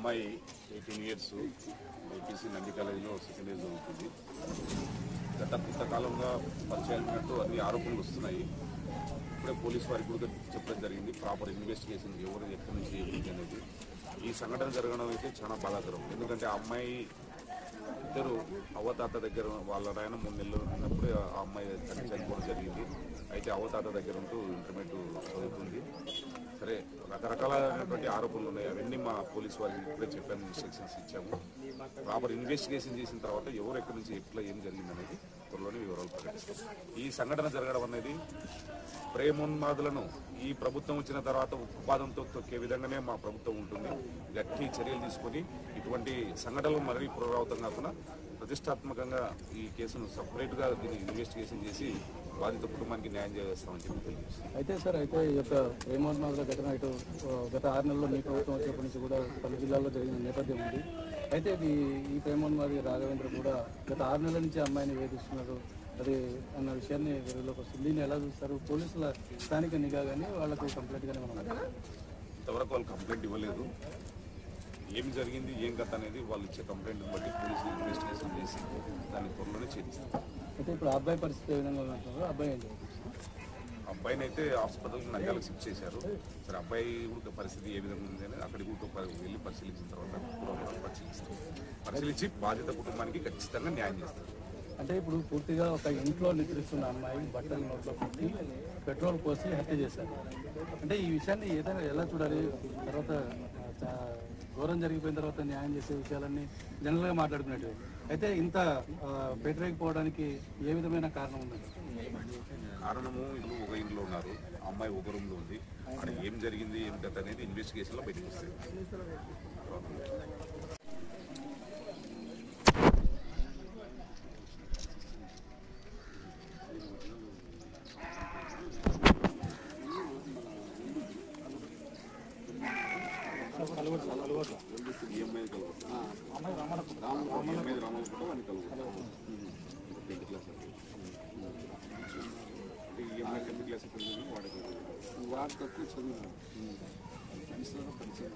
అమ్మాయి 18 years APC Nandi కాలేజీలో second year చదువుతుంది. గత కొంతకాలంగా పరిచయాలున్నట్టు అన్ని ఆరోపణలు వస్తున్నాయి. ఇప్పుడే పోలీసు వారికి కూడా చెప్పడం జరిగింది. ప్రాపర్ ఇన్వెస్టిగేషన్ ఎవరు ఎక్కడి నుంచి ఏమిటి అనేది. ఈ సంఘటన జరగడం అయితే చాలా బాధాకరం. ఎందుకంటే ఆ అమ్మాయి ఇద్దరు అవ్వతాత దగ్గర వాళ్ళ నాయన 3 నెలలు ఉన్నప్పుడు ఆ అమ్మాయి చనిపోవడం జరిగింది. అయితే అవ్వతాత దగ్గర ఉంటూ ఇంటర్మీడియట్ చదువుతుంది. సరే, రకరకాలైనటువంటి ఆరోపణలు ఉన్నాయి. అవన్నీ మా పోలీసు వారికి ఇప్పుడే చెప్పాము, ఇన్స్ట్రక్షన్స్ ఇచ్చాము. ప్రాపర్ ఇన్వెస్టిగేషన్ చేసిన తర్వాత ఎవరు ఎక్కడి నుంచి ఎట్లా ఏం జరిగిందనేది త్వరలోనే వివరాలు ప్రకటిస్తాం. ఈ సంఘటన జరగడం అనేది ప్రేమోన్మాదులను ఈ ప్రభుత్వం వచ్చిన తర్వాత ఉత్పాదంతో తొక్కే విధంగానే మా ప్రభుత్వం ఉంటుంది. గట్టి చర్యలు తీసుకొని ఇటువంటి సంఘటనలు మరీ పునరావృతం కాకుండా ప్రతిష్టాత్మకంగా ఈ కేసును సపరేట్గా దీన్ని ఇన్వెస్టిగేషన్ చేసి బాధిత కుటుంబానికి న్యాయం చేస్తామని చెప్పి తెలియజేస్తాం. అయితే సార్, అయితే ఈ యొక్క ప్రేమోన్మాదుల ఘటన ఇటు గత 6 నెలల్లో మీ ప్రభుత్వం వచ్చినప్పటి నుంచి కూడా పలు జిల్లాల్లో జరిగిన నేపథ్యం ఉంది. అయితే ఈ ప్రేమోన్మాది రాఘవేంద్ర కూడా గత 6 నెలల నుంచి అమ్మాయిని వేధిస్తున్నారు అది అన్న విషయాన్ని వెలుగులోకి వస్తుంది. దీన్ని ఎలా చూస్తారు? పోలీసుల స్థానిక నిఘా కానీ వాళ్ళకు కంప్లైంట్గానే మనం ఇంతవరకు వాళ్ళు కంప్లైంట్ ఇవ్వలేదు. ఏం జరిగింది ఏం కథ అనేది వాళ్ళు ఇచ్చే కంప్లైంట్ బట్టి పోలీసులు ఇన్వెస్టిగేషన్ చేసి దాన్ని త్వరలోనే చేస్తారు. అయితే ఇప్పుడు అబ్బాయి పరిస్థితి ఏ విధంగా ఉంటున్నారు? అబ్బాయి ఏం చేస్తారు? అబ్బాయిని అయితే హాస్పిటల్కి నంద్యాలకు షిఫ్ట్ చేశారు. సరే, అబ్బాయి కూడా పరిస్థితి ఏ విధంగా ఉంది అని అక్కడికి కూడా వెళ్ళి పరిశీలించిన తర్వాత పరిశీలించి బాధిత కుటుంబానికి ఖచ్చితంగా న్యాయం చేస్తారు. అంటే ఇప్పుడు పూర్తిగా ఒక ఇంట్లో నిద్రిస్తున్న అమ్మాయి బట్టలు నోట్లో పెట్టి పెట్రోల్ పోసి హత్య చేశారు. అంటే ఈ విషయాన్ని ఏదైనా ఎలా చూడాలి? తర్వాత ఘోరం జరిగిపోయిన తర్వాత న్యాయం చేసే విషయాలన్నీ జనరల్గా మాట్లాడుకునేటివి. అయితే ఇంత పెట్టలేకపోవడానికి ఏ విధమైన కారణం ఉందండి? కారణము ఇల్లు ఒక ఇంట్లో ఉన్నారు, అమ్మాయి ఒక రూమ్లో ఉంది. అక్కడ ఏం జరిగింది ఏం కథ అనేది ఇన్వెస్టిగేషన్లో బయటకు వస్తుంది. వాడు తక్కువ చదువు ఫ్రెండ్స్లో పరిచయం